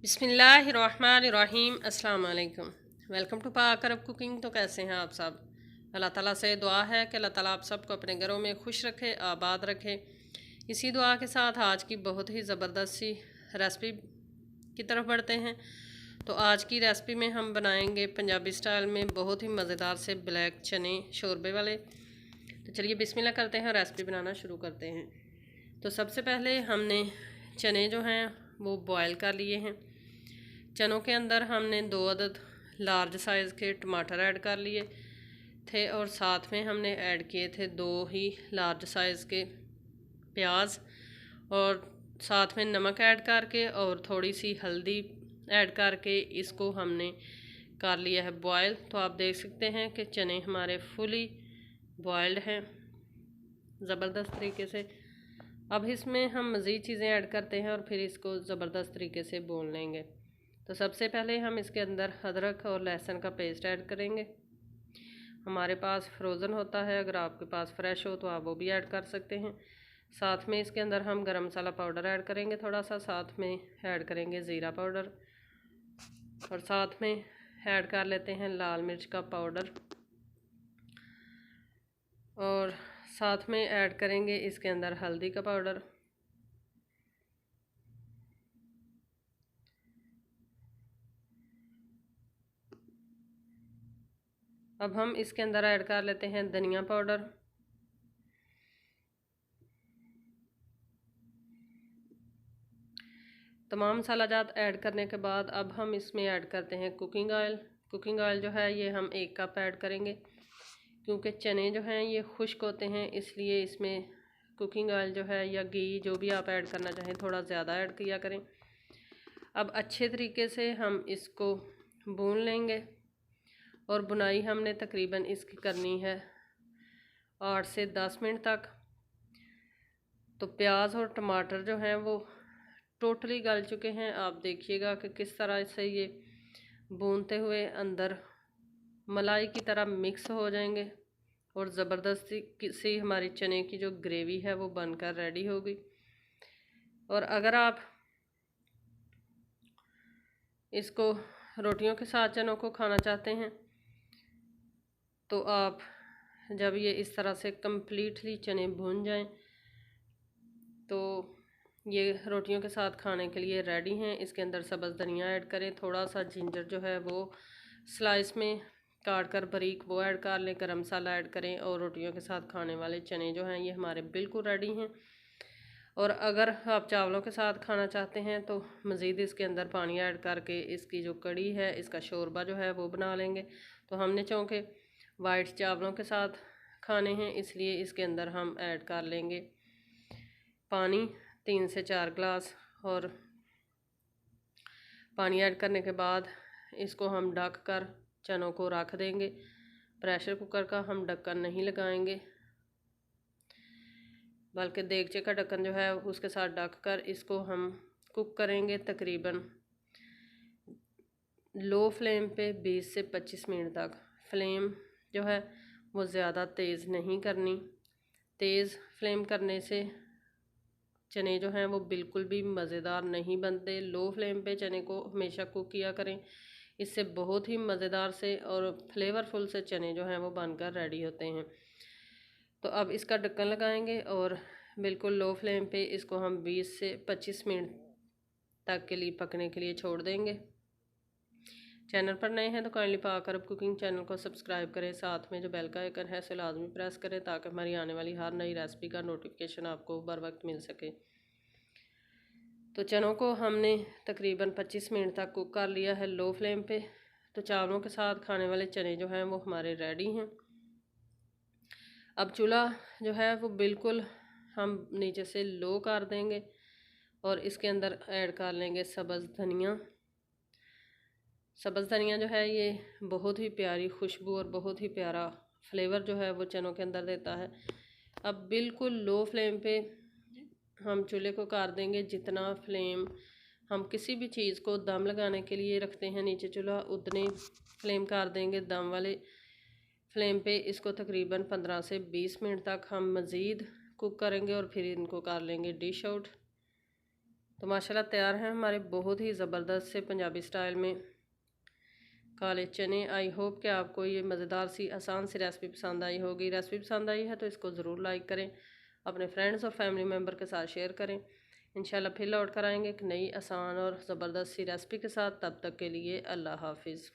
बिस्मिल्लाहिर्रहमानिर्रहीम अस्सलाम वालेकुम। वेलकम टू पाक अरब कुकिंग। तो कैसे हैं आप सब? अल्लाह ताला से दुआ है कि अल्लाह ताला आप सबको अपने घरों में खुश रखे, आबाद रखे। इसी दुआ के साथ आज की बहुत ही ज़बरदस्त सी रेसिपी की तरफ बढ़ते हैं। तो आज की रेसिपी में हम बनाएंगे पंजाबी स्टाइल में बहुत ही मज़ेदार से ब्लैक चने शोरबे वाले। तो चलिए बिस्मिल्लाह करते हैं और रेसिपी बनाना शुरू करते हैं। तो सबसे पहले हमने चने जो हैं वो बॉयल कर लिए हैं। चनों के अंदर हमने 2 अदद लार्ज साइज़ के टमाटर ऐड कर लिए थे और साथ में हमने ऐड किए थे 2 ही लार्ज साइज़ के प्याज और साथ में नमक ऐड करके और थोड़ी सी हल्दी ऐड करके इसको हमने कर लिया है बॉयल। तो आप देख सकते हैं कि चने हमारे फुली बॉयल्ड हैं ज़बरदस्त तरीके से। अब इसमें हम मज़ीद चीज़ें ऐड करते हैं और फिर इसको ज़बरदस्त तरीके से भून लेंगे। तो सबसे पहले हम इसके अंदर अदरक और लहसुन का पेस्ट ऐड करेंगे। हमारे पास फ्रोज़न होता है, अगर आपके पास फ्रेश हो तो आप वो भी ऐड कर सकते हैं। साथ में इसके अंदर हम गरम मसाला पाउडर ऐड करेंगे थोड़ा सा, साथ में ऐड करेंगे ज़ीरा पाउडर और साथ में ऐड कर लेते हैं लाल मिर्च का पाउडर और साथ में ऐड करेंगे इसके अंदर हल्दी का पाउडर। अब हम इसके अंदर ऐड कर लेते हैं धनिया पाउडर, तमाम मसाला जात ऐड करने के बाद अब हम इसमें ऐड करते हैं कुकिंग ऑयल। कुकिंग ऑयल जो है ये हम 1 कप ऐड करेंगे क्योंकि चने जो हैं ये खुश्क होते हैं, इसलिए इसमें कुकिंग ऑयल जो है या घी जो भी आप ऐड करना चाहें थोड़ा ज़्यादा ऐड किया करें। अब अच्छे तरीके से हम इसको भून लेंगे और बुनाई हमने तकरीबन इसकी करनी है 8 से 10 मिनट तक। तो प्याज और टमाटर जो हैं वो टोटली गल चुके हैं। आप देखिएगा कि किस तरह से ये भूनते हुए अंदर मलाई की तरह मिक्स हो जाएंगे और ज़बरदस्ती सी हमारी चने की जो ग्रेवी है वो बनकर रेडी होगी। और अगर आप इसको रोटियों के साथ चनों को खाना चाहते हैं तो आप जब ये इस तरह से कम्प्लीटली चने भून जाएं तो ये रोटियों के साथ खाने के लिए रेडी हैं। इसके अंदर सब्ज़ धनिया ऐड करें, थोड़ा सा जिंजर जो है वो स्लाइस में काट कर बारीक वो ऐड कर लें, गरम मसाला ऐड करें और रोटियों के साथ खाने वाले चने जो हैं ये हमारे बिल्कुल रेडी हैं। और अगर आप चावलों के साथ खाना चाहते हैं तो मज़ीद इसके अंदर पानी ऐड करके इसकी जो कड़ी है इसका शोरबा जो है वो बना लेंगे। तो हमने चूँकि वाइट चावलों के साथ खाने हैं इसलिए इसके अंदर हम ऐड कर लेंगे पानी 3 से 4 गिलास। और पानी ऐड करने के बाद इसको हम ढक कर चनों को रख देंगे। प्रेशर कुकर का हम ढक्कन नहीं लगाएंगे बल्कि देगचे का ढक्कन जो है उसके साथ ढक कर इसको हम कुक करेंगे तकरीबन लो फ्लेम पे 20 से 25 मिनट तक। फ्लेम जो है वो ज़्यादा तेज़ नहीं करनी, तेज़ फ्लेम करने से चने जो हैं वो बिल्कुल भी मज़ेदार नहीं बनते। लो फ्लेम पे चने को हमेशा कुक किया करें, इससे बहुत ही मज़ेदार से और फ्लेवरफुल से चने जो हैं वो बनकर रेडी होते हैं। तो अब इसका ढक्कन लगाएंगे और बिल्कुल लो फ्लेम पे इसको हम 20 से 25 मिनट तक के लिए पकने के लिए छोड़ देंगे। चैनल पर नए हैं तो काइंडली पाक अरब कुकिंग चैनल को सब्सक्राइब करें, साथ में जो बेल का आइकन है उसे लाजमी प्रेस करें ताकि हमारी आने वाली हर नई रेसिपी का नोटिफिकेशन आपको बर वक्त मिल सके। तो चनों को हमने तकरीबन 25 मिनट तक कुक कर लिया है लो फ्लेम पे। तो चावलों के साथ खाने वाले चने जो हैं वो हमारे रेडी हैं। अब चूल्हा जो है वो बिल्कुल हम नीचे से लो कर देंगे और इसके अंदर ऐड कर लेंगे सब्ज़ धनिया। सब्ज़ धनिया जो है ये बहुत ही प्यारी खुशबू और बहुत ही प्यारा फ्लेवर जो है वो चनों के अंदर देता है। अब बिल्कुल लो फ्लेम पे हम चूल्हे को कर देंगे। जितना फ्लेम हम किसी भी चीज़ को दम लगाने के लिए रखते हैं नीचे चूल्हा, उतने फ्लेम कर देंगे दम वाले फ्लेम पे। इसको तकरीबन 15 से 20 मिनट तक हम मज़ीद कुक करेंगे और फिर इनको कर लेंगे डिश आउट। तो माशाल्लाह तैयार हैं हमारे बहुत ही ज़बरदस्त से पंजाबी स्टाइल में काले चने। आई होप कि आपको ये मज़ेदार सी आसान सी रेसिपी पसंद आई होगी। रेसिपी पसंद आई है तो इसको ज़रूर लाइक करें, अपने फ्रेंड्स और फैमिली मेम्बर के साथ शेयर करें। इंशाल्लाह फिर लौट कर आएंगे एक नई आसान और ज़बरदस्त सी रेसिपी के साथ। तब तक के लिए अल्लाह हाफिज़।